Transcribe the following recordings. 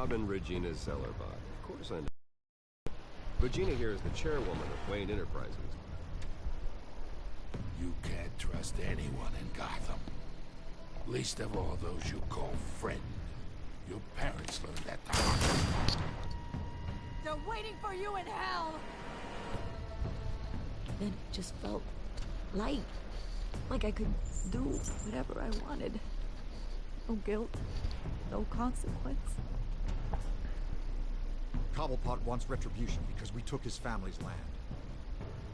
robbing Regina's cellar box. Of course I know. Regina here is the chairwoman of Wayne Enterprises. You can't trust anyone in Gotham. Least of all those you call friend. Your parents learned that the hard way. They're waiting for you in hell! Then it just felt light. Like I could do whatever I wanted. No guilt, no consequence. Cobblepot wants retribution because we took his family's land.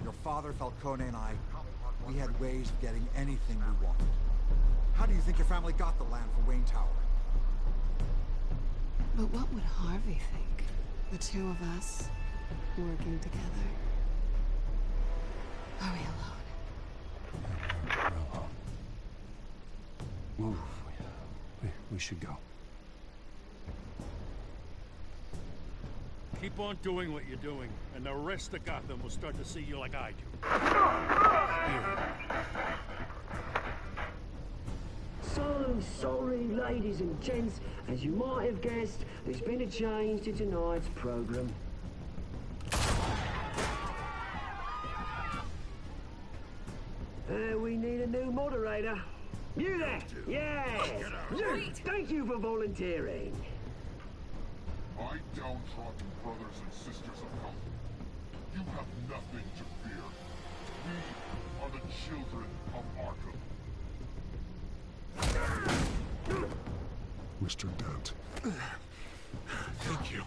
Your father, Falcone, and I, we had ways of getting anything we wanted. How do you think your family got the land for Wayne Tower? But what would Harvey think? The two of us working together. Are we alone? Move. We should go. Keep on doing what you're doing, and the rest of Gotham will start to see you like I do. So sorry, ladies and gents. As you might have guessed, there's been a change to tonight's program. We need a new moderator. You there? Yeah! You! Thank you for volunteering. My downtrodden brothers and sisters of Gotham, you have nothing to fear. We are the children of Arkham. Mr. Dent. Thank you.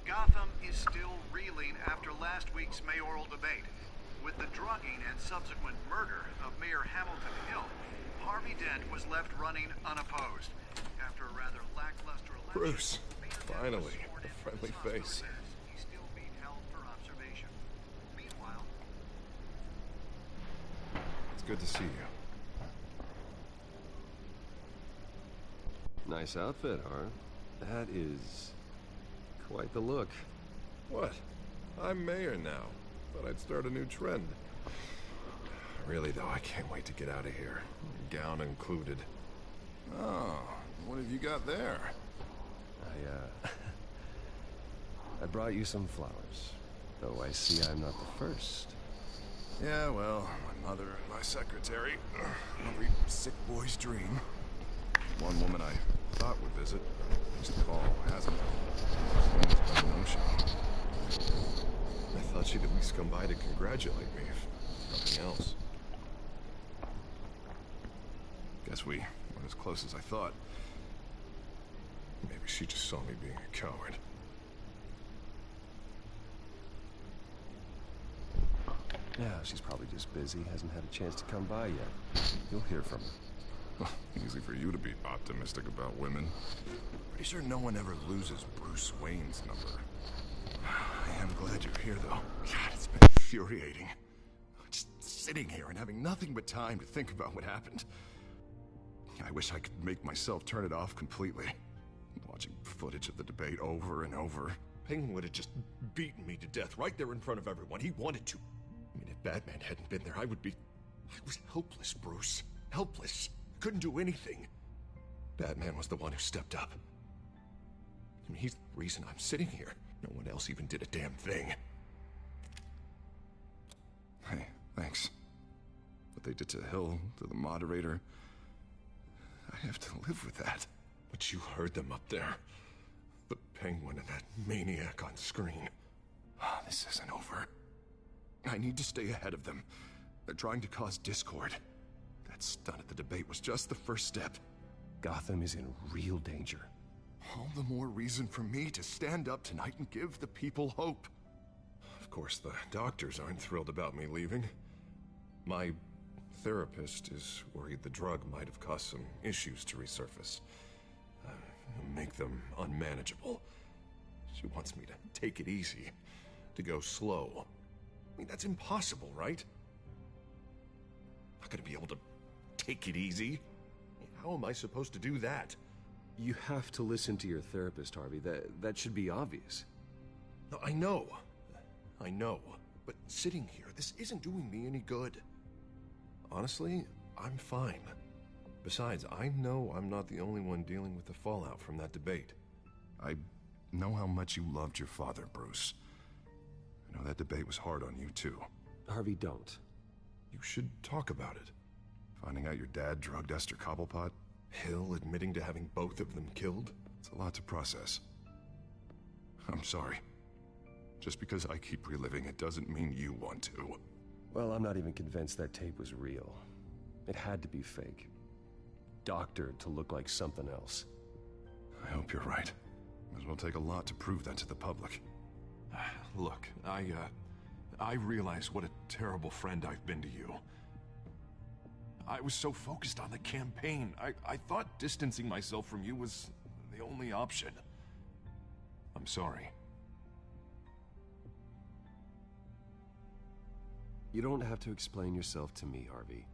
Gotham is still reeling after last week's mayoral debate. With the drugging and subsequent murder of Mayor Hamilton Hill, Harvey Dent was left running unopposed. After a rather lackluster election, Bruce, finally, a friendly face. He's still being held for observation. Meanwhile, It's good to see you. Nice outfit, huh? That is quite the look. What? I'm mayor now. Thought I'd start a new trend. Really, though, I can't wait to get out of here. Gown included. Oh, what have you got there? I brought you some flowers. Though I see I'm not the first. Yeah, well, my mother and my secretary. Every sick boy's dream. One woman I thought would visit. This call hasn't. This no show. I thought she'd at least come by to congratulate me, if nothing else. Guess we weren't as close as I thought. Maybe she just saw me being a coward. Yeah, she's probably just busy, hasn't had a chance to come by yet. You'll hear from her. Easy for you to be optimistic about women. Pretty sure no one ever loses Bruce Wayne's number. I am glad you're here, though. God, it's been infuriating. Just sitting here and having nothing but time to think about what happened. I wish I could make myself turn it off completely. Watching footage of the debate over and over. Penguin would have just beaten me to death right there in front of everyone. He wanted to. I mean, if Batman hadn't been there, I was helpless, Bruce. Helpless. Couldn't do anything. Batman was the one who stepped up. I mean, he's the reason I'm sitting here. No one else even did a damn thing. Hey, thanks. What they did to Hill, to the moderator, I have to live with that. But you heard them up there. The Penguin and that maniac on screen. This isn't over. I need to stay ahead of them. They're trying to cause discord. That stunt at the debate was just the first step. Gotham is in real danger. All the more reason for me to stand up tonight and give the people hope. Of course, the doctors aren't thrilled about me leaving. My therapist is worried the drug might have caused some issues to resurface. Make them unmanageable. She wants me to take it easy, to go slow. I mean, that's impossible, right? I'm not gonna be able to take it easy. How am I supposed to do that? You have to listen to your therapist, Harvey. That should be obvious. No, I know. But sitting here, this isn't doing me any good. Honestly, I'm fine. Besides, I know I'm not the only one dealing with the fallout from that debate. I know how much you loved your father, Bruce. I know that debate was hard on you, too. Harvey, don't. You should talk about it. Finding out your dad drugged Esther Cobblepot, Hill admitting to having both of them killed. It's a lot to process. I'm sorry. Just because I keep reliving it doesn't mean you want to. Well, I'm not even convinced that tape was real. It had to be fake. Doctored to look like something else. I hope you're right. Might as well take a lot to prove that to the public. Look, I realize what a terrible friend I've been to you. I was so focused on the campaign. I thought distancing myself from you was the only option. I'm sorry. You don't have to explain yourself to me, Harvey.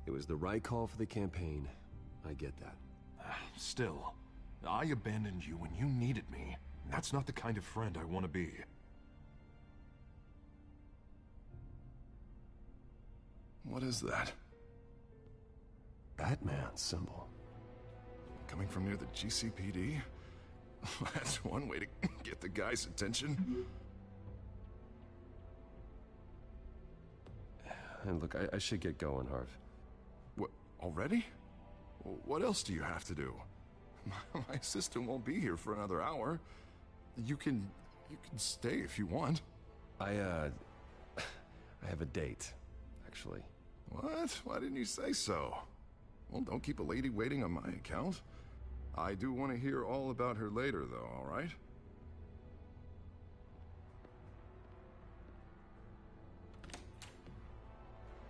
It was the right call for the campaign. I get that. Still, I abandoned you when you needed me. That's not the kind of friend I want to be. What is that? Batman symbol. Coming from near the GCPD? That's one way to get the guy's attention. And look, I should get going, Harv. What, already? What else do you have to do? My assistant won't be here for another hour. You can stay if you want. I have a date, actually. What? Why didn't you say so? Well, don't keep a lady waiting on my account. I do want to hear all about her later, though, all right?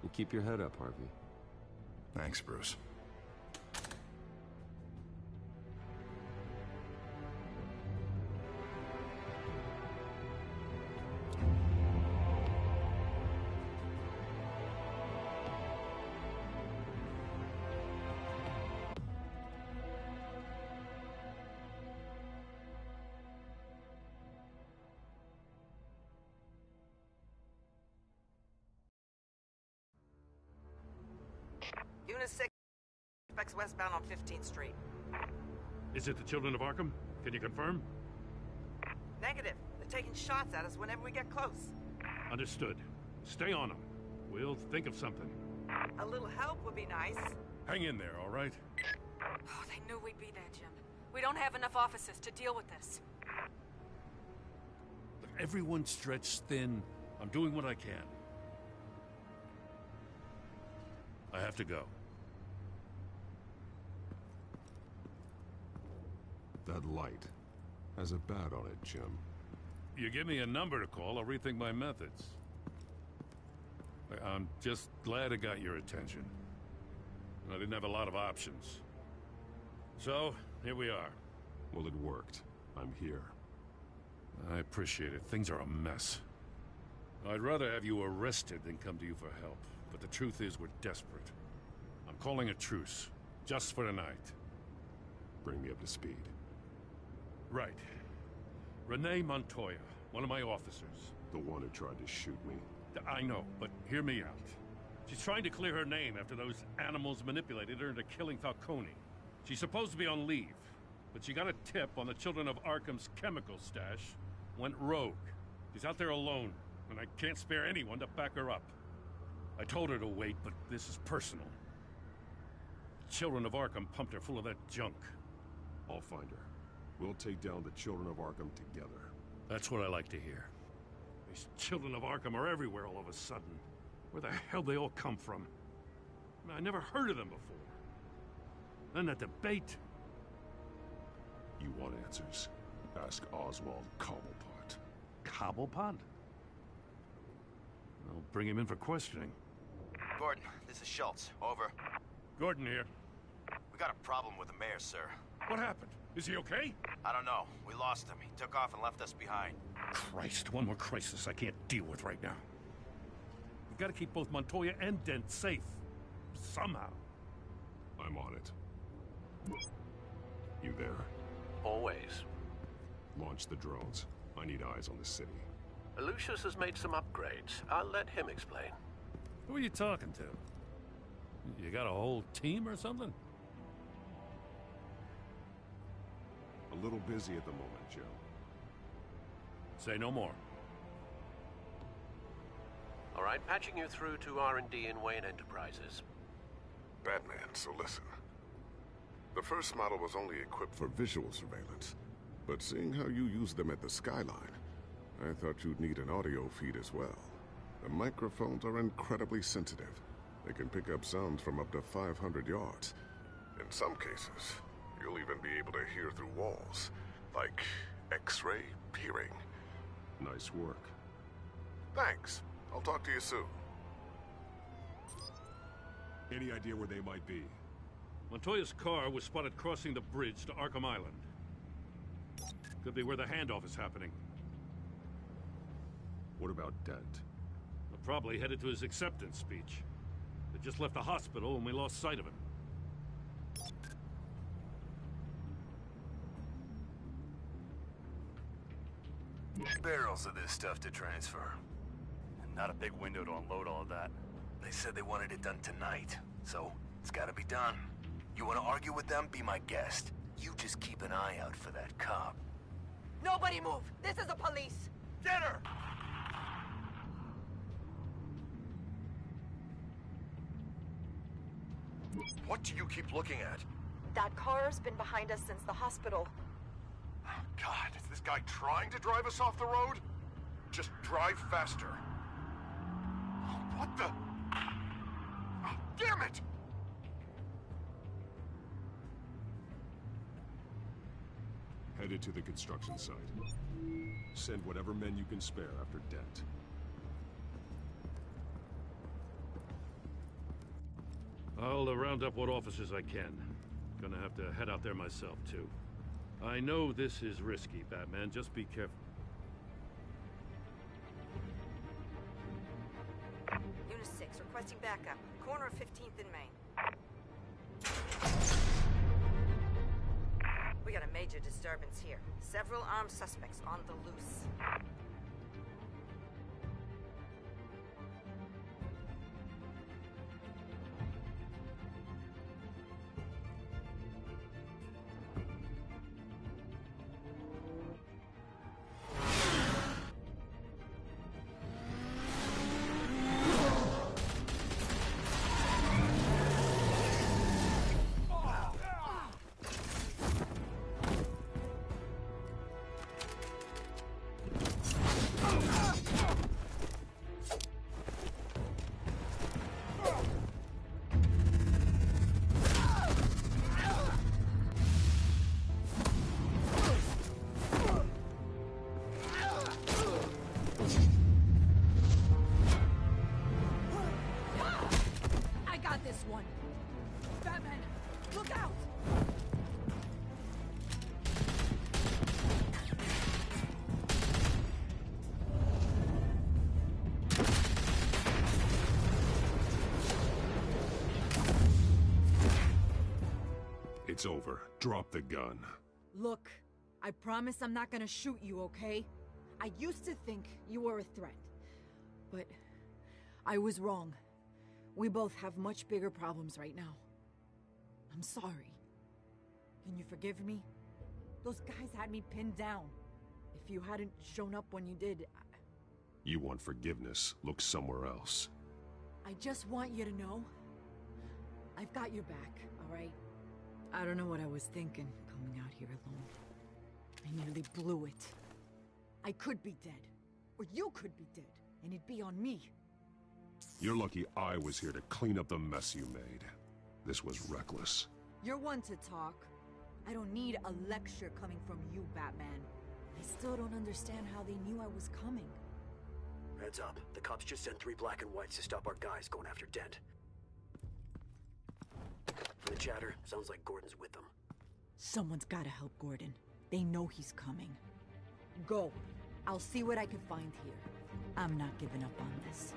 You keep your head up, Harvey. Thanks, Bruce. Unit 6 expects westbound on 15th Street. Is it the Children of Arkham? Can you confirm? Negative. They're taking shots at us whenever we get close. Understood. Stay on them. We'll think of something. A little help would be nice. Hang in there, all right? Oh, they knew we'd be there, Jim. We don't have enough officers to deal with this. Look, everyone's stretched thin. I'm doing what I can. I have to go. That light has a bat on it, Jim. You give me a number to call, I'll rethink my methods. I'm just glad it got your attention. I didn't have a lot of options. So, here we are. Well, it worked. I'm here. I appreciate it. Things are a mess. I'd rather have you arrested than come to you for help. But the truth is, we're desperate. I'm calling a truce. Just for tonight. Bring me up to speed. Right. Renee Montoya, one of my officers. The one who tried to shoot me? I know, but hear me out. She's trying to clear her name after those animals manipulated her into killing Falcone. She's supposed to be on leave, but she got a tip on the Children of Arkham's chemical stash, went rogue. She's out there alone, and I can't spare anyone to back her up. I told her to wait, but this is personal. The Children of Arkham pumped her full of that junk. I'll find her. We'll take down the Children of Arkham together. That's what I like to hear. These Children of Arkham are everywhere all of a sudden. Where the hell they all come from? I never heard of them before. Then that debate. You want answers? Ask Oswald Cobblepot. Cobblepot? I'll bring him in for questioning. Gordon, this is Schultz. Over. Gordon here. We got a problem with the mayor, sir. What happened? Is he okay? I don't know. We lost him. He took off and left us behind. Christ, one more crisis I can't deal with right now. We gotta keep both Montoya and Dent safe. Somehow. I'm on it. You there? Always. Launch the drones. I need eyes on the city. Lucius has made some upgrades. I'll let him explain. Who are you talking to? You got a whole team or something? A little busy at the moment, Joe. Say no more. All right, patching you through to R&D in Wayne Enterprises. Batman, so listen. The first model was only equipped for visual surveillance, but seeing how you use them at the skyline, I thought you'd need an audio feed as well. The microphones are incredibly sensitive. They can pick up sounds from up to 500 yards. In some cases, you'll even be able to hear through walls, like X-ray peering. Nice work. Thanks. I'll talk to you soon. Any idea where they might be? Montoya's car was spotted crossing the bridge to Arkham Island. Could be where the handoff is happening. What about Dent? They're probably headed to his acceptance speech. They just left the hospital and we lost sight of him. Barrels of this stuff to transfer. And not a big window to unload all of that. They said they wanted it done tonight, so it's gotta be done. You wanna argue with them? Be my guest. You just keep an eye out for that cop. Nobody move! This is the police! Get her! What do you keep looking at? That car's been behind us since the hospital. Oh, God, is this guy trying to drive us off the road? Just drive faster. Oh, what the? Oh, damn it! Headed to the construction site. Send whatever men you can spare after Dent. I'll round up what officers I can. Gonna have to head out there myself, too. I know this is risky, Batman. Just be careful. Unit 6, requesting backup. Corner of 15th and Main. We got a major disturbance here. Several armed suspects on the loose. It's over. Drop the gun. Look, I promise I'm not gonna shoot you, okay? I used to think you were a threat. But I was wrong. We both have much bigger problems right now. I'm sorry. Can you forgive me? Those guys had me pinned down. If you hadn't shown up when you did, You want forgiveness? Look somewhere else. I just want you to know, I've got your back, alright? I don't know what I was thinking, coming out here alone. I nearly blew it. I could be dead. Or you could be dead, and it'd be on me. You're lucky I was here to clean up the mess you made. This was reckless. You're one to talk. I don't need a lecture coming from you, Batman. I still don't understand how they knew I was coming. Heads up. The cops just sent 3 black and whites to stop our guys going after Dent. From the chatter, sounds like Gordon's with them. Someone's gotta help Gordon. They know he's coming. Go. I'll see what I can find here. I'm not giving up on this.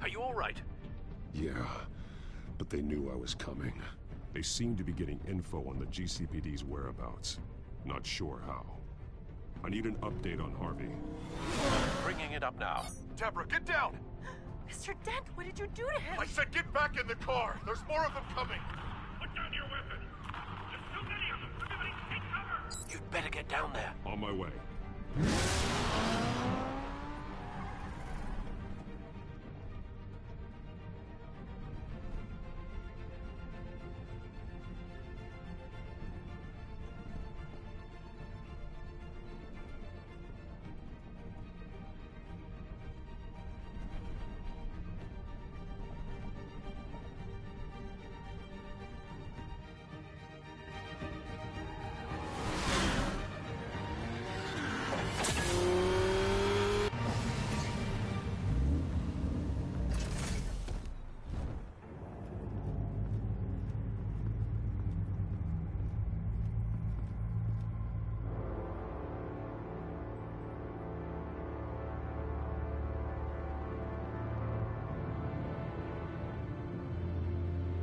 Are you all right? Yeah, but they knew I was coming. They seemed to be getting info on the GCPD's whereabouts. Not sure how. I need an update on Harvey. Bringing it up now. Deborah, get down! Mr. Dent, what did you do to him? I said get back in the car! There's more of them coming! Put down your weapon! There's too many of them! Everybody take cover! You'd better get down there. On my way.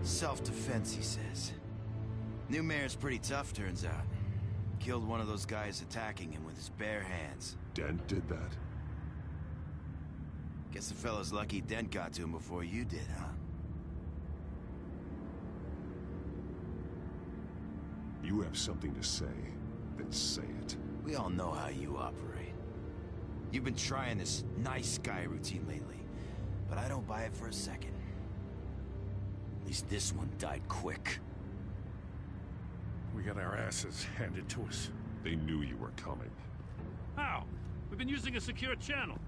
Self-defense, he says. New mayor's pretty tough, turns out. Killed one of those guys attacking him with his bare hands. Dent did that? Guess the fella's lucky Dent got to him before you did, huh? You have something to say, then say it. We all know how you operate. You've been trying this nice guy routine lately, but I don't buy it for a second. At least this one died quick. We got our asses handed to us. They knew you were coming. How? We've been using a secure channel.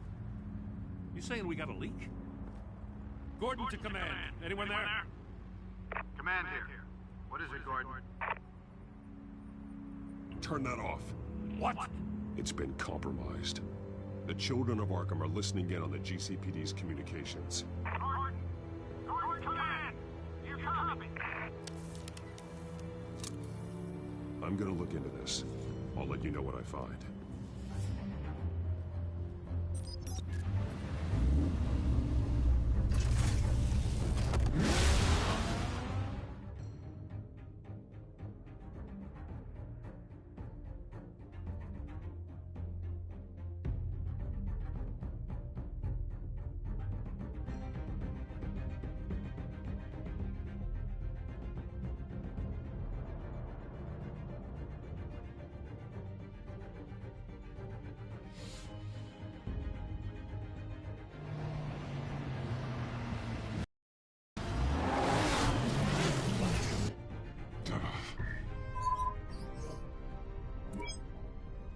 You saying we got a leak? Gordon to command. Anyone there? Command here. What is it, Gordon? Turn that off. What? It's been compromised. The children of Arkham are listening in on the GCPD's communications. Gordon! Gordon, command! You copy? I'm gonna look into this. I'll let you know what I find.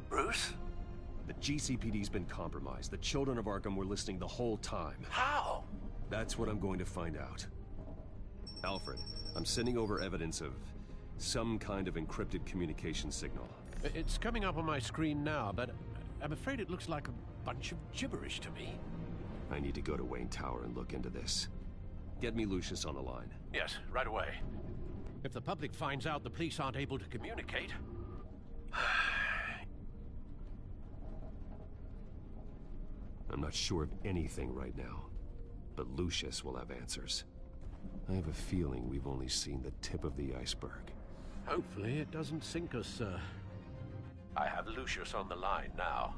Bruce? The GCPD's been compromised. The children of Arkham were listening the whole time. How? That's what I'm going to find out. Alfred, I'm sending over evidence of some kind of encrypted communication signal. It's coming up on my screen now, but I'm afraid it looks like a bunch of gibberish to me. I need to go to Wayne Tower and look into this. Get me Lucius on the line. Yes, right away. If the public finds out the police aren't able to communicate... I'm not sure of anything right now, but Lucius will have answers. I have a feeling we've only seen the tip of the iceberg. Hopefully it doesn't sink us, sir. I have Lucius on the line now.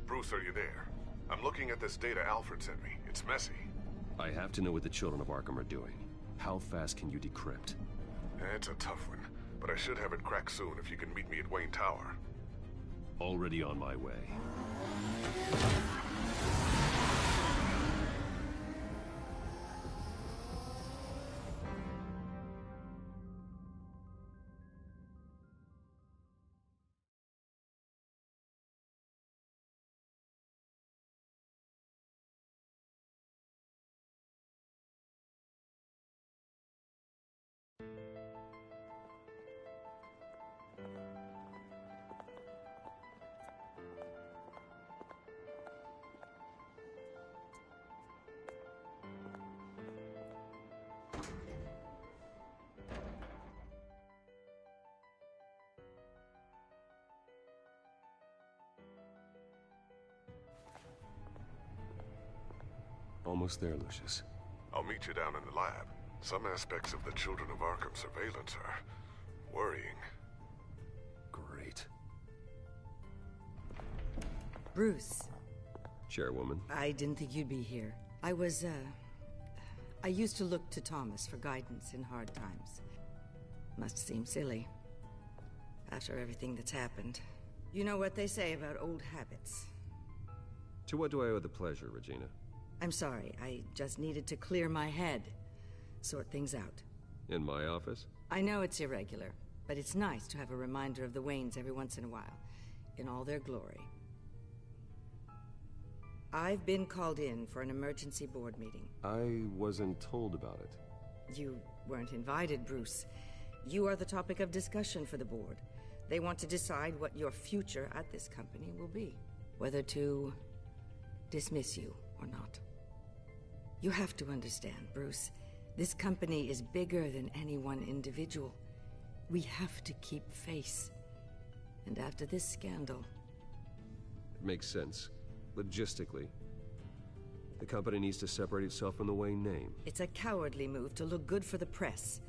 Bruce, are you there? I'm looking at this data Alfred sent me. It's messy. I have to know what the children of Arkham are doing. How fast can you decrypt? It's a tough one. but I should have it cracked soon if you can meet me at Wayne Tower. Already on my way. Almost there, Lucius. I'll meet you down in the lab. Some aspects of the Children of Arkham surveillance are worrying. Great. Bruce. Chairwoman. I didn't think you'd be here. I used to look to Thomas for guidance in hard times. Must seem silly. After everything that's happened. You know what they say about old habits. To what do I owe the pleasure, Regina? I'm sorry, I just needed to clear my head. Sort things out. In my office? I know it's irregular, but it's nice to have a reminder of the Waynes every once in a while. In all their glory. I've been called in for an emergency board meeting. I wasn't told about it. You weren't invited, Bruce. You are the topic of discussion for the board. They want to decide what your future at this company will be. Whether to dismiss you or not. You have to understand, Bruce. This company is bigger than any one individual. We have to keep face. And after this scandal... It makes sense. Logistically. The company needs to separate itself from the Wayne name. It's a cowardly move to look good for the press.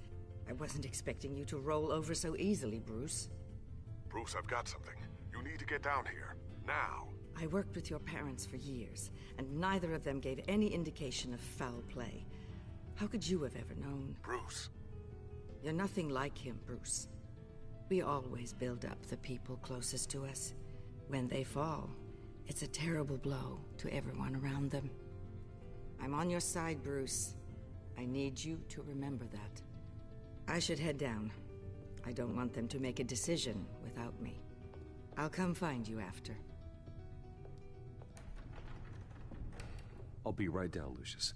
I wasn't expecting you to roll over so easily, Bruce. Bruce, I've got something. You need to get down here. Now. I worked with your parents for years, and neither of them gave any indication of foul play. How could you have ever known? Bruce. You're nothing like him, Bruce. We always build up the people closest to us. When they fall, it's a terrible blow to everyone around them. I'm on your side, Bruce. I need you to remember that. I should head down. I don't want them to make a decision without me. I'll come find you after. I'll be right down, Lucius.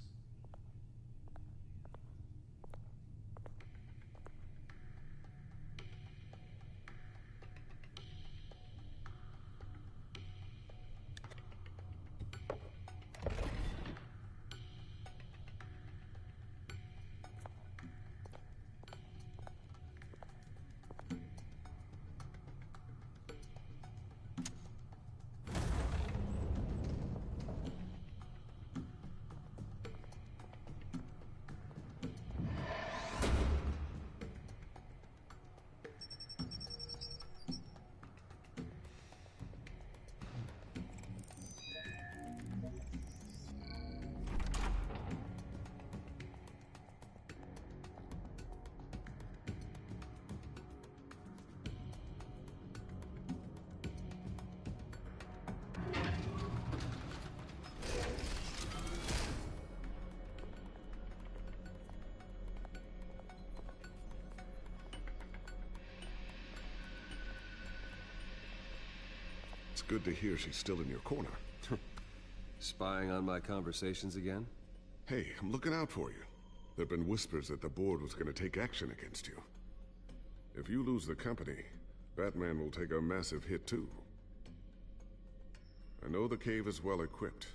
It's good to hear she's still in your corner. Spying on my conversations again? Hey, I'm looking out for you. There've been whispers that the board was going to take action against you. If you lose the company, Batman will take a massive hit too. I know the cave is well equipped,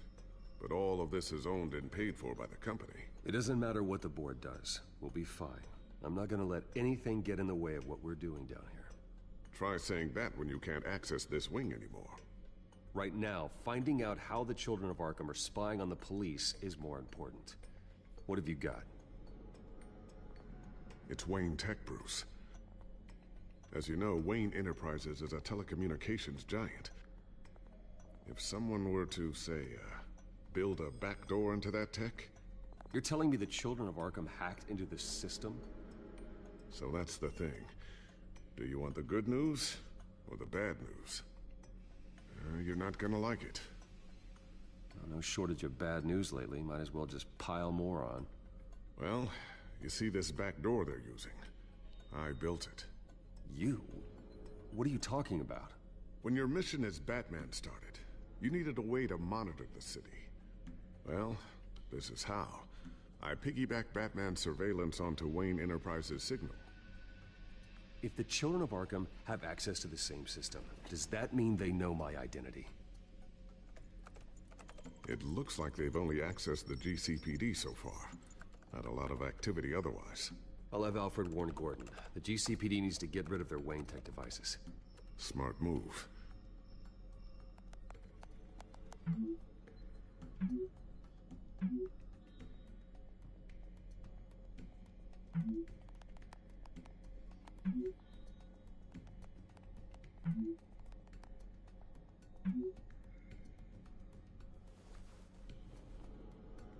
but all of this is owned and paid for by the company. It doesn't matter what the board does. We'll be fine. I'm not gonna let anything get in the way of what we're doing down here. Try saying that when you can't access this wing anymore. Right now, finding out how the Children of Arkham are spying on the police is more important. What have you got? It's Wayne Tech, Bruce. As you know, Wayne Enterprises is a telecommunications giant. If someone were to, say, build a backdoor into that tech... You're telling me the Children of Arkham hacked into the system? So that's the thing. Do you want the good news or the bad news? You're not gonna like it. No shortage of bad news lately. Might as well just pile more on. Well, you see this back door they're using? I built it. You? What are you talking about? When your mission as Batman started, you needed a way to monitor the city. Well, this is how. I piggybacked Batman's surveillance onto Wayne Enterprises' signal. If the children of Arkham have access to the same system, does that mean they know my identity? It looks like they've only accessed the GCPD so far. Not a lot of activity otherwise. I'll have Alfred warn Gordon. The GCPD needs to get rid of their Wayne Tech devices. Smart move.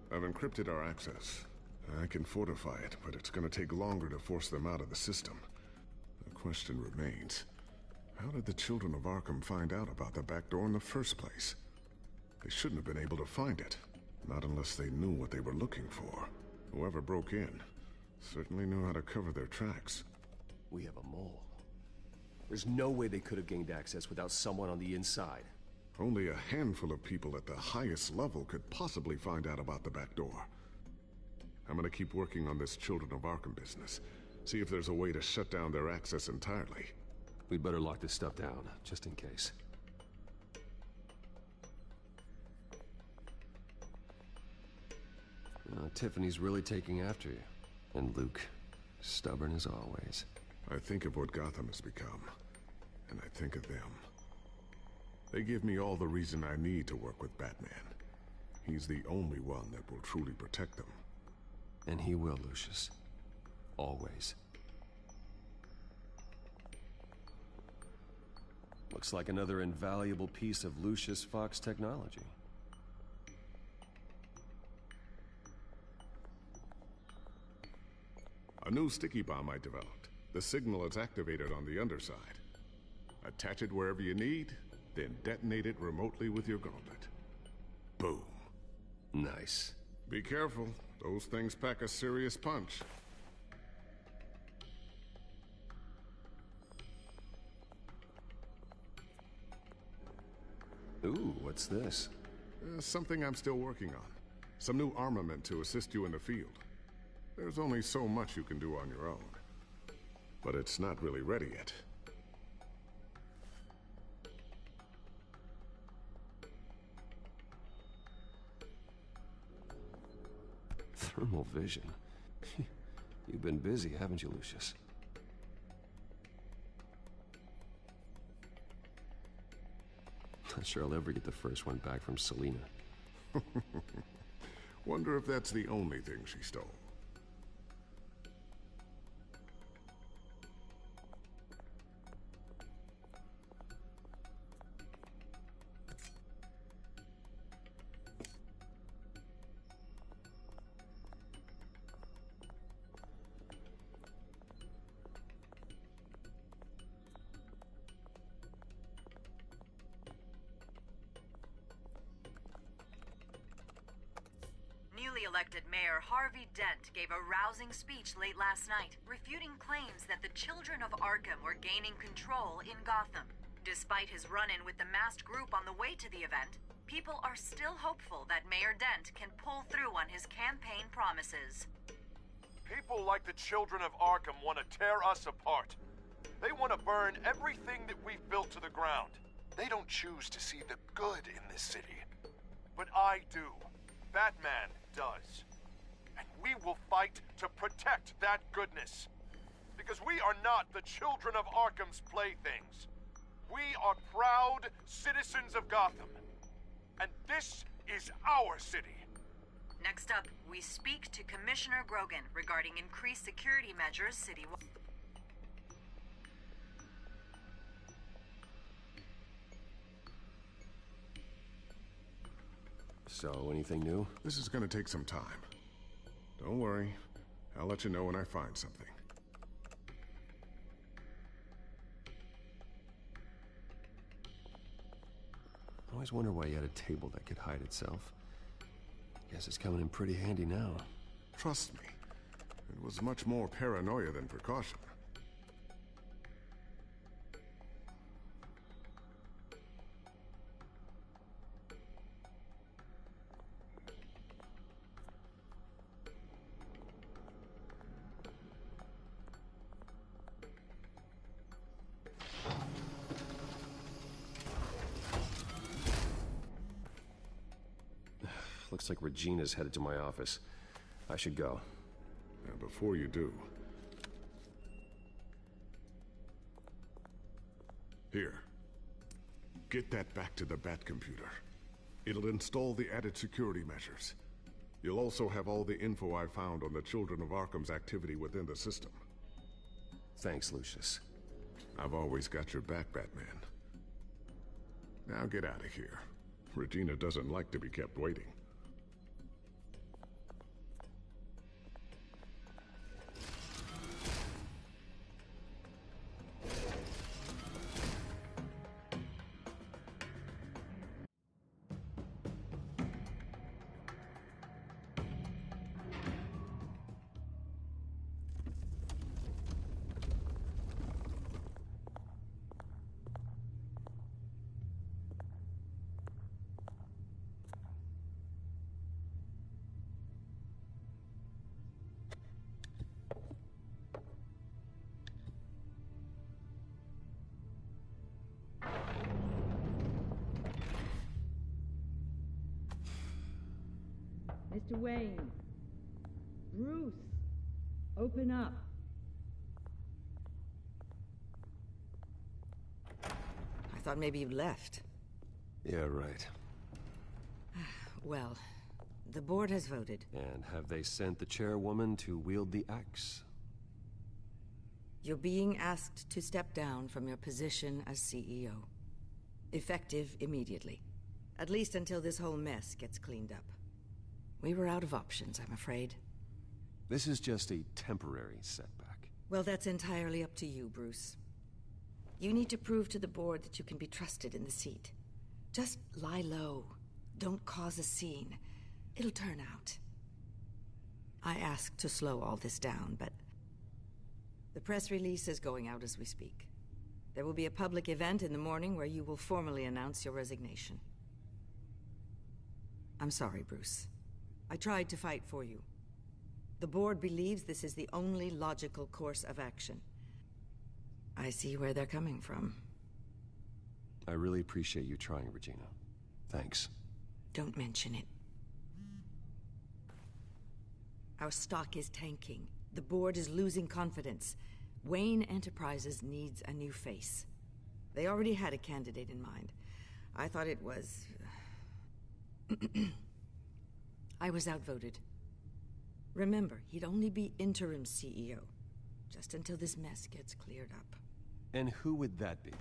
I've encrypted our access. I can fortify it, but it's gonna take longer to force them out of the system. The question remains, how did the children of Arkham find out about the back door in the first place? They shouldn't have been able to find it. Not unless they knew what they were looking for. Whoever broke in certainly knew how to cover their tracks. We have a mole. There's no way they could have gained access without someone on the inside. Only a handful of people at the highest level could possibly find out about the back door. I'm gonna keep working on this Children of Arkham business. See if there's a way to shut down their access entirely. We'd better lock this stuff down, just in case. Tiffany's really taking after you. And Luke, stubborn as always. I think of what Gotham has become, and I think of them. They give me all the reason I need to work with Batman. He's the only one that will truly protect them. And he will, Lucius. Always. Looks like another invaluable piece of Lucius Fox technology. A new sticky bomb I developed. The signal is activated on the underside. Attach it wherever you need, then detonate it remotely with your gauntlet. Boom. Nice. Be careful. Those things pack a serious punch. Ooh, what's this? Something I'm still working on. Some new armament to assist you in the field. There's only so much you can do on your own. But it's not really ready yet. Thermal vision. You've been busy, haven't you, Lucius? Not sure I'll ever get the first one back from Selina. Wonder if that's the only thing she stole. Newly elected Mayor Harvey Dent gave a rousing speech late last night, refuting claims that the children of Arkham were gaining control in Gotham. Despite his run-in with the masked group on the way to the event, people are still hopeful that Mayor Dent can pull through on his campaign promises. People like the children of Arkham want to tear us apart. They want to burn everything that we've built to the ground. They don't choose to see the good in this city. But I do. Batman does. And we will fight to protect that goodness. Because we are not the children of Arkham's playthings. We are proud citizens of Gotham. And this is our city. Next up, we speak to Commissioner Grogan regarding increased security measures citywide. So, anything new? This is gonna take some time. Don't worry. I'll let you know when I find something. always wonder why you had a table that could hide itself. Guess it's coming in pretty handy now. Trust me, it was much more paranoia than precaution. Looks like Regina's headed to my office. I should go. And before you do... Here. Get that back to the Bat computer. It'll install the added security measures. You'll also have all the info I found on the Children of Arkham's activity within the system. Thanks, Lucius. I've always got your back, Batman. Now get out of here. Regina doesn't like to be kept waiting. Mr. Wayne. Bruce. Open up. I thought maybe you left. Yeah, right. Well, the board has voted. And have they sent the chairwoman to wield the axe? You're being asked to step down from your position as CEO. Effective immediately. At least until this whole mess gets cleaned up. We were out of options, I'm afraid. This is just a temporary setback. Well, that's entirely up to you, Bruce. You need to prove to the board that you can be trusted in the seat. Just lie low. Don't cause a scene. It'll turn out. I asked to slow all this down, but... the press release is going out as we speak. There will be a public event in the morning where you will formally announce your resignation. I'm sorry, Bruce. I tried to fight for you. The board believes this is the only logical course of action. I see where they're coming from. I really appreciate you trying, Regina. Thanks. Don't mention it. Our stock is tanking. The board is losing confidence. Wayne Enterprises needs a new face. They already had a candidate in mind. I thought it was... I was outvoted. Remember, he'd only be interim CEO, just until this mess gets cleared up. And who would that be?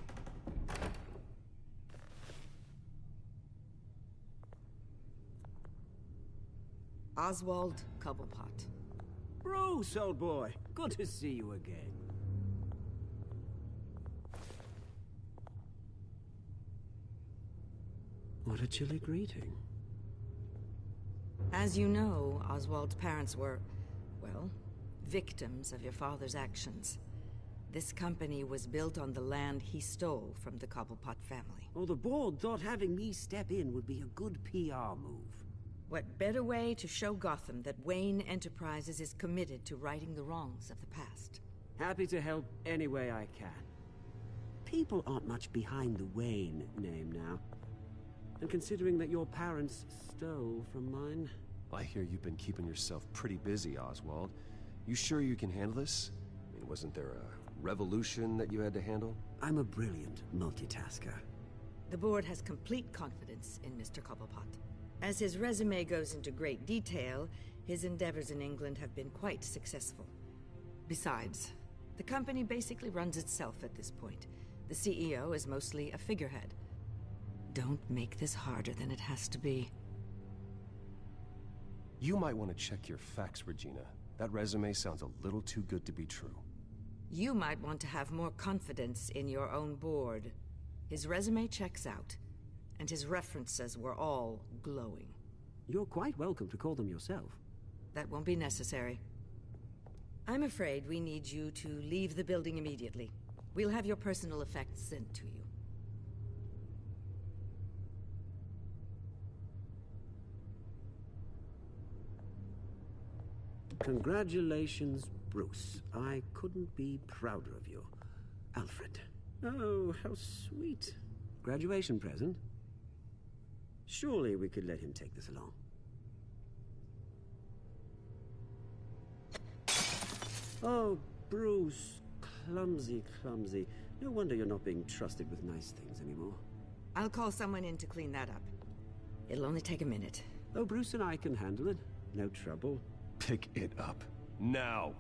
Oswald Cobblepot. Bruce, old boy. Good to see you again. What a chilly greeting. As you know, Oswald's parents were, well, victims of your father's actions. This company was built on the land he stole from the Cobblepot family. Well, the board thought having me step in would be a good PR move. What better way to show Gotham that Wayne Enterprises is committed to righting the wrongs of the past? Happy to help any way I can. People aren't much behind the Wayne name now. And considering that your parents stole from mine... I hear you've been keeping yourself pretty busy, Oswald. You sure you can handle this? I mean, wasn't there a revolution that you had to handle? I'm a brilliant multitasker. The board has complete confidence in Mr. Cobblepot. As his resume goes into great detail, his endeavors in England have been quite successful. Besides, the company basically runs itself at this point. The CEO is mostly a figurehead. Don't make this harder than it has to be. You might want to check your facts, Regina. That resume sounds a little too good to be true. You might want to have more confidence in your own board. His resume checks out. and his references were all glowing. You're quite welcome to call them yourself. That won't be necessary. I'm afraid we need you to leave the building immediately. We'll have your personal effects sent to you. Congratulations, Bruce. I couldn't be prouder of you. Alfred. Oh, how sweet. Graduation present? Surely we could let him take this along. Oh, Bruce. Clumsy, clumsy. No wonder you're not being trusted with nice things anymore. I'll call someone in to clean that up. It'll only take a minute. Oh, Bruce and I can handle it. No trouble. Pick it up. Now!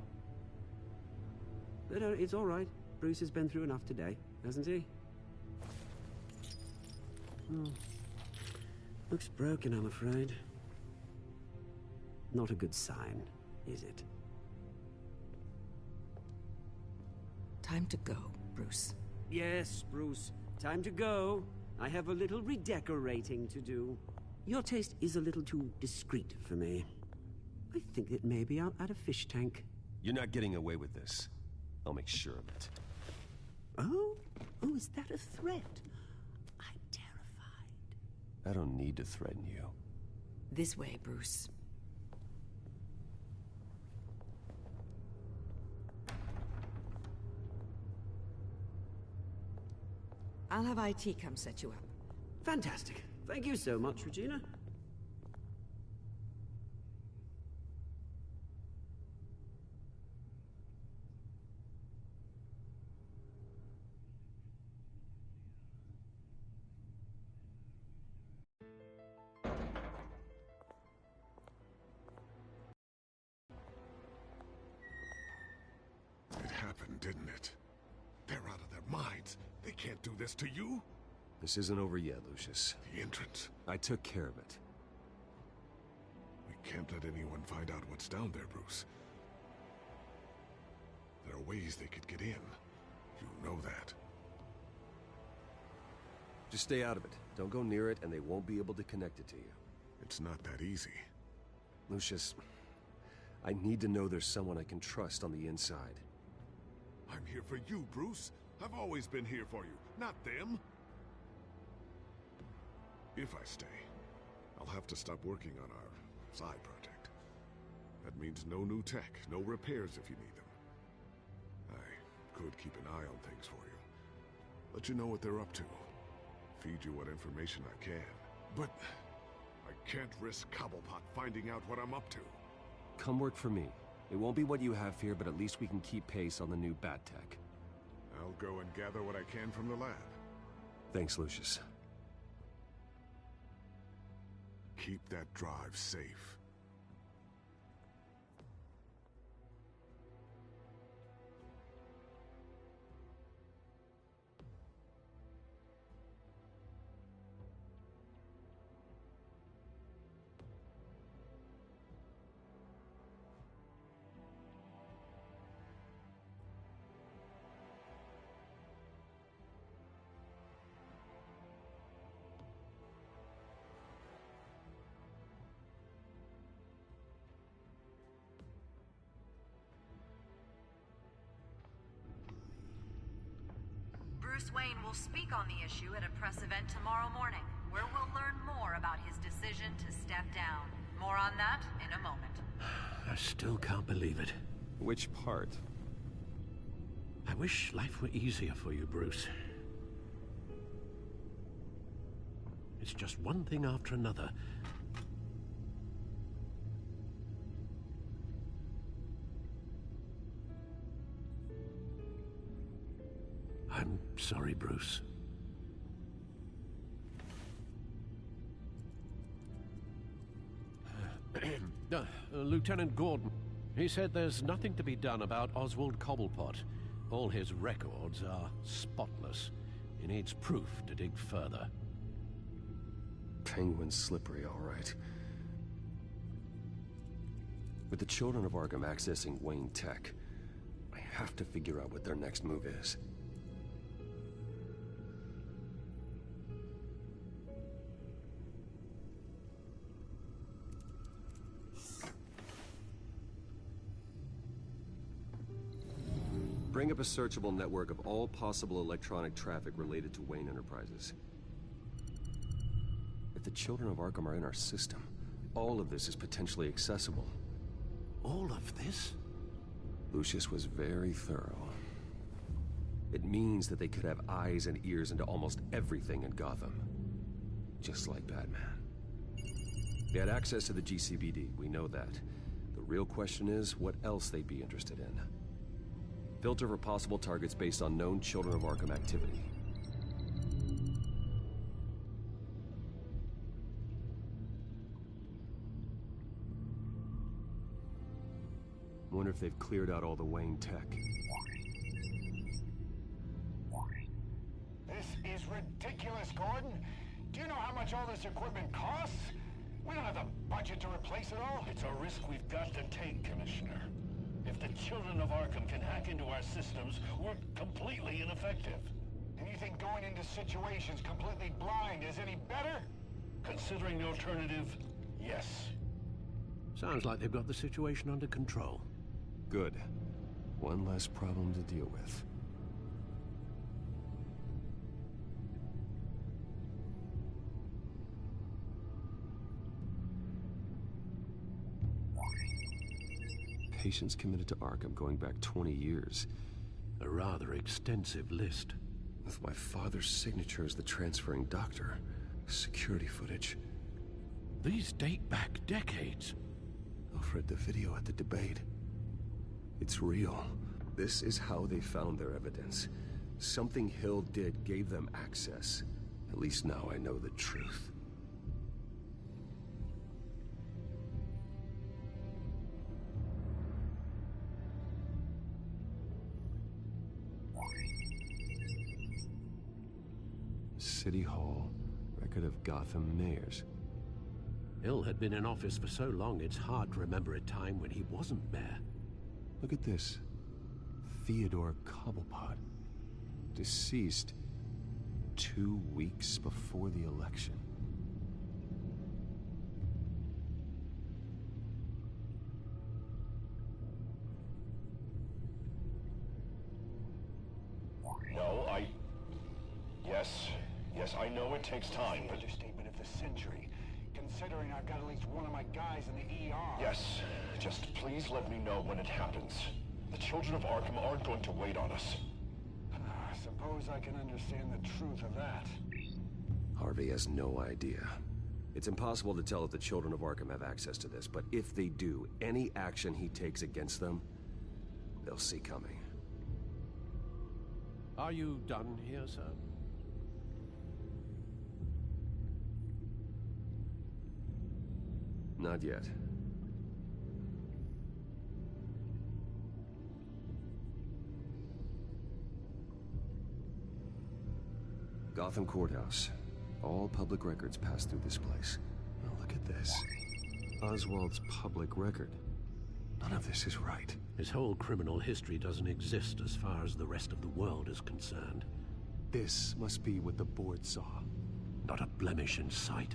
But it's all right. Bruce has been through enough today, hasn't he? Looks broken, I'm afraid. Not a good sign, is it? Time to go, Bruce. Yes, Bruce. Time to go. I have a little redecorating to do. Your taste is a little too discreet for me. I think that maybe I'll add a fish tank. You're not getting away with this. I'll make sure of it. Oh? Oh, is that a threat? I'm terrified. I don't need to threaten you. This way, Bruce. I'll have IT come set you up. Fantastic. Thank you so much, Regina. It happened, didn't it? They're out of their minds. They can't do this to you. This isn't over yet, Lucius. The entrance. I took care of it. We can't let anyone find out what's down there, Bruce. There are ways they could get in. You know that. Just stay out of it. Don't go near it, and they won't be able to connect it to you. It's not that easy. Lucius, I need to know there's someone I can trust on the inside. I'm here for you, Bruce. I've always been here for you, not them. If I stay, I'll have to stop working on our side project. That means no new tech, no repairs if you need them. I could keep an eye on things for you. Let you know what they're up to. Feed you what information I can. But I can't risk Cobblepot finding out what I'm up to. Come work for me. It won't be what you have here, but at least we can keep pace on the new bat tech. I'll go and gather what I can from the lab. Thanks, Lucius. Keep that drive safe. Bruce Wayne will speak on the issue at a press event tomorrow morning, where we'll learn more about his decision to step down. More on that in a moment. I still can't believe it. Which part? I wish life were easier for you, Bruce. It's just one thing after another. I'm sorry, Bruce. Lieutenant Gordon, he said there's nothing to be done about Oswald Cobblepot. All his records are spotless. He needs proof to dig further. Penguin's slippery, all right. With the children of Arkham accessing Wayne Tech, I have to figure out what their next move is. up a searchable network of all possible electronic traffic related to Wayne Enterprises. If the children of Arkham are in our system, all of this is potentially accessible. All of this? Lucius was very thorough. It means that they could have eyes and ears into almost everything in Gotham. Just like Batman. They had access to the GCPD, we know that. The real question is, what else they'd be interested in. Filter for possible targets based on known Children of Arkham activity. Wonder if they've cleared out all the Wayne tech. This is ridiculous, Gordon. Do you know how much all this equipment costs? We don't have the budget to replace it all. It's a risk we've got to take, Commissioner. If the Children of Arkham can hack into our systems, we're completely ineffective. And you think going into situations completely blind is any better? Considering the alternative, yes. Sounds like they've got the situation under control. Good. One less problem to deal with. Patients committed to Arkham going back 20 years. A rather extensive list. With my father's signature as the transferring doctor. Security footage. These date back decades. Alfred, the video at the debate. It's real. This is how they found their evidence. Something Hill did gave them access. At least now I know the truth. City Hall, record of Gotham mayors. Hill had been in office for so long, it's hard to remember a time when he wasn't mayor. Look at this. Theodore Cobblepot. Deceased 2 weeks before the election. No, Yes, I know it takes time, but... Understatement of the century. Considering I've got at least one of my guys in the ER. Yes, just please let me know when it happens. The Children of Arkham aren't going to wait on us. I suppose I can understand the truth of that. Harvey has no idea. It's impossible to tell if the Children of Arkham have access to this, but if they do, any action he takes against them, they'll see coming. Are you done here, sir? Not yet. Gotham Courthouse. All public records pass through this place. Oh, look at this. Oswald's public record. None of this is right. His whole criminal history doesn't exist as far as the rest of the world is concerned. This must be what the board saw. Not a blemish in sight.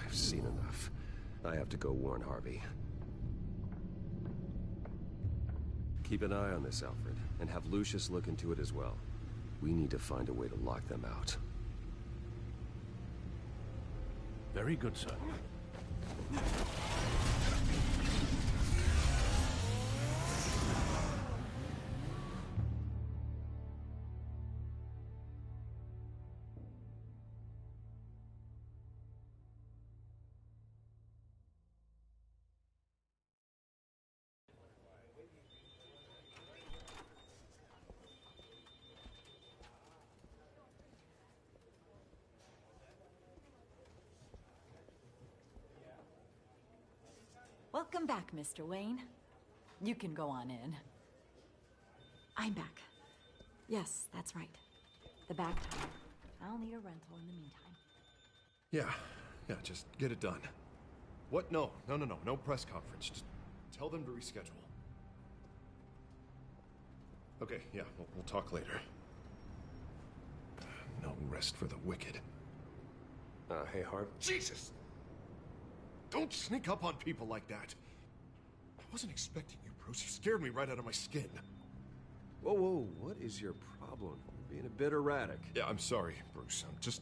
I've seen enough. I have to go warn Harvey. Keep an eye on this, Alfred, and have Lucius look into it as well. We need to find a way to lock them out. Very good, sir. Welcome back, Mr. Wayne. You can go on in. I'm back. Yes, that's right. The back tire. I'll need a rental in the meantime. Yeah, just get it done. What? No press conference. Just tell them to reschedule. Okay, yeah, we'll talk later. No rest for the wicked. Hey, Harv. Jesus! Don't sneak up on people like that. I wasn't expecting you, Bruce. You scared me right out of my skin. Whoa, whoa, what is your problem? You're being a bit erratic. Yeah, I'm sorry, Bruce. I'm just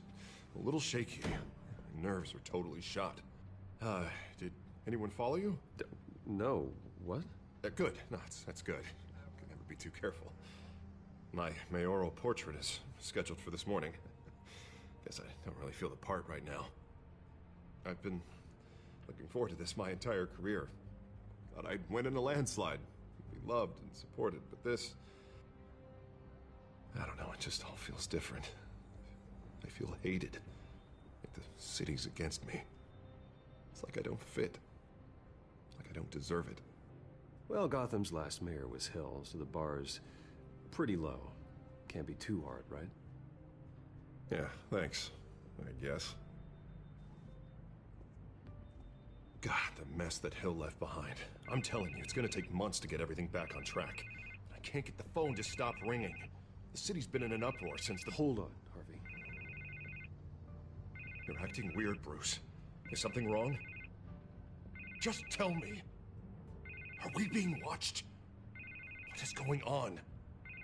a little shaky. My nerves are totally shot. Did anyone follow you? No. What? Good. No, that's good. I can never be too careful. My mayoral portrait is scheduled for this morning. Guess I don't really feel the part right now. I've been looking forward to this my entire career. Thought I'd win in a landslide. Be loved and supported, but this... I don't know, it just all feels different. I feel hated. Like the city's against me. It's like I don't fit. Like I don't deserve it. Well, Gotham's last mayor was Hill, so the bar's pretty low. Can't be too hard, right? Yeah, thanks. I guess. God, the mess that Hill left behind. I'm telling you, it's gonna take months to get everything back on track. I can't get the phone to stop ringing. The city's been in an uproar since the... Hold on, Harvey. You're acting weird, Bruce. Is something wrong? Just tell me. Are we being watched? What is going on?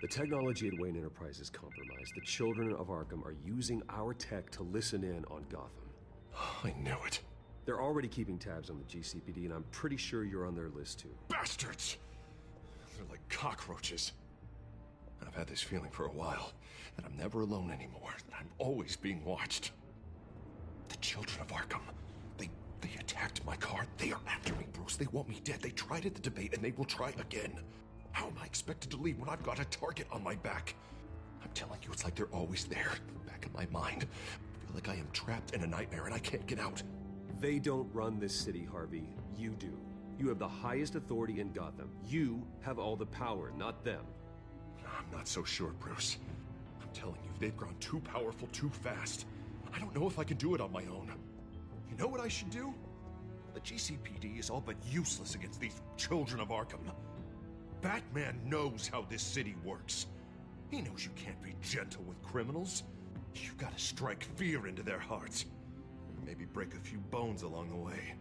The technology at Wayne Enterprise is compromised. The children of Arkham are using our tech to listen in on Gotham. I knew it. They're already keeping tabs on the GCPD, and I'm pretty sure you're on their list, too. Bastards! They're like cockroaches. I've had this feeling for a while, that I'm never alone anymore, that I'm always being watched. The children of Arkham, they attacked my car. They are after me, Bruce. They want me dead. They tried at the debate, and they will try again. How am I expected to leave when I've got a target on my back? I'm telling you, it's like they're always there, in the back of my mind. I feel like I am trapped in a nightmare, and I can't get out. They don't run this city, Harvey. You do. You have the highest authority in Gotham. You have all the power, not them. I'm not so sure, Bruce. I'm telling you, they've grown too powerful too fast. I don't know if I can do it on my own. You know what I should do? The GCPD is all but useless against these children of Arkham. Batman knows how this city works. He knows you can't be gentle with criminals. You've got to strike fear into their hearts. Maybe break a few bones along the way.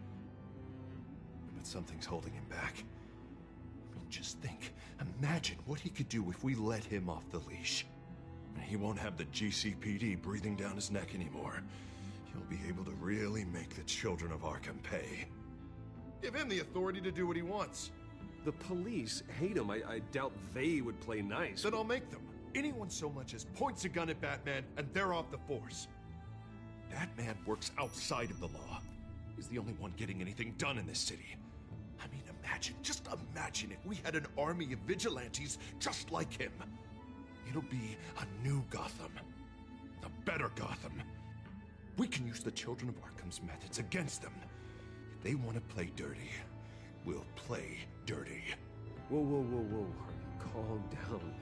But something's holding him back. I mean, just think. Imagine what he could do if we let him off the leash. He won't have the GCPD breathing down his neck anymore. He'll be able to really make the children of Arkham pay. Give him the authority to do what he wants. The police hate him. I doubt they would play nice. Then I'll make them. Anyone so much as points a gun at Batman, and they're off the force. Batman works outside of the law. He's the only one getting anything done in this city. I mean, just imagine if we had an army of vigilantes just like him. It'll be a new Gotham. A better Gotham. We can use the children of Arkham's methods against them. If they want to play dirty, we'll play dirty. Whoa, whoa, whoa, whoa, Harvey, calm down.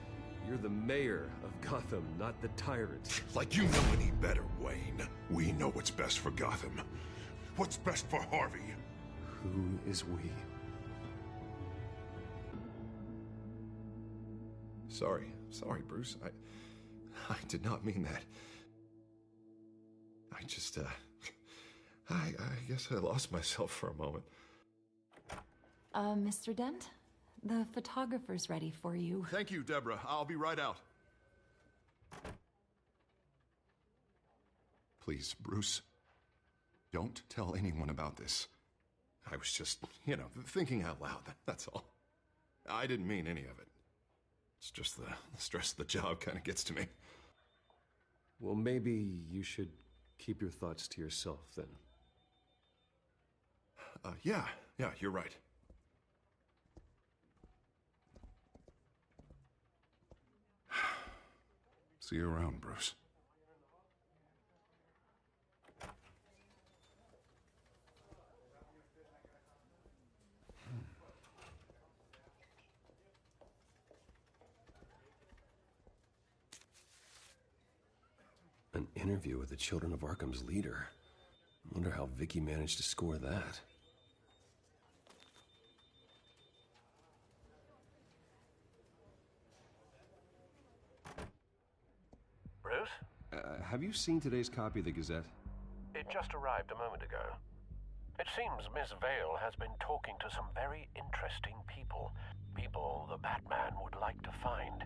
You're the mayor of Gotham, not the tyrant. Like you know any better, Wayne. We know what's best for Gotham. What's best for Harvey? Who is we? Sorry, Bruce. I did not mean that. I just, I guess I lost myself for a moment. Mr. Dent? The photographer's ready for you. Thank you, Deborah. I'll be right out. Please, Bruce, don't tell anyone about this. I was just, thinking out loud, that's all. I didn't mean any of it. It's just the stress of the job kind of gets to me. Well, maybe you should keep your thoughts to yourself, then. Yeah, you're right. See you around, Bruce. An interview with the Children of Arkham's leader. I wonder how Vicky managed to score that. Bruce? Have you seen today's copy of the Gazette? It just arrived a moment ago. It seems Miss Vale has been talking to some very interesting people. People the Batman would like to find.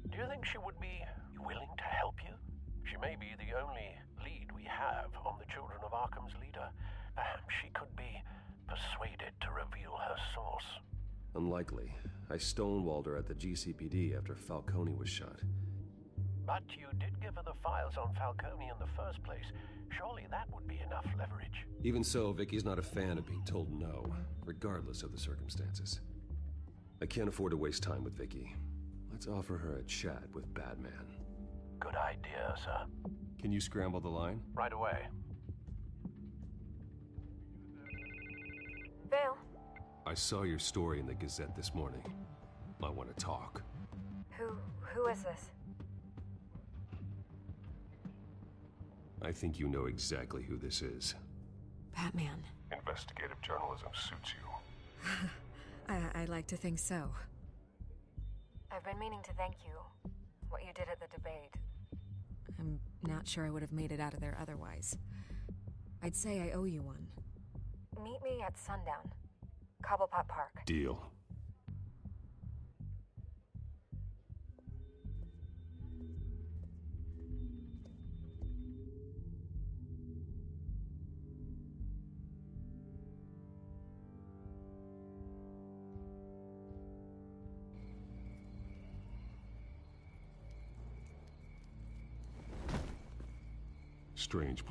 Do you think she would be willing to help you? She may be the only lead we have on the Children of Arkham's leader. Perhaps she could be persuaded to reveal her source. Unlikely. I stonewalled her at the GCPD after Falcone was shot. But you did give her the files on Falcone in the first place. Surely that would be enough leverage. Even so, Vicky's not a fan of being told no, regardless of the circumstances. I can't afford to waste time with Vicky. Let's offer her a chat with Batman. Good idea, sir. Can you scramble the line? Right away. Vale. I saw your story in the Gazette this morning. I want to talk. Who is this? I think you know exactly who this is. Batman. Investigative journalism suits you. I like to think so. I've been meaning to thank you. What you did at the debate. I'm not sure I would have made it out of there otherwise. I'd say I owe you one. Meet me at sundown. Cobblepot Park. Deal. Strange.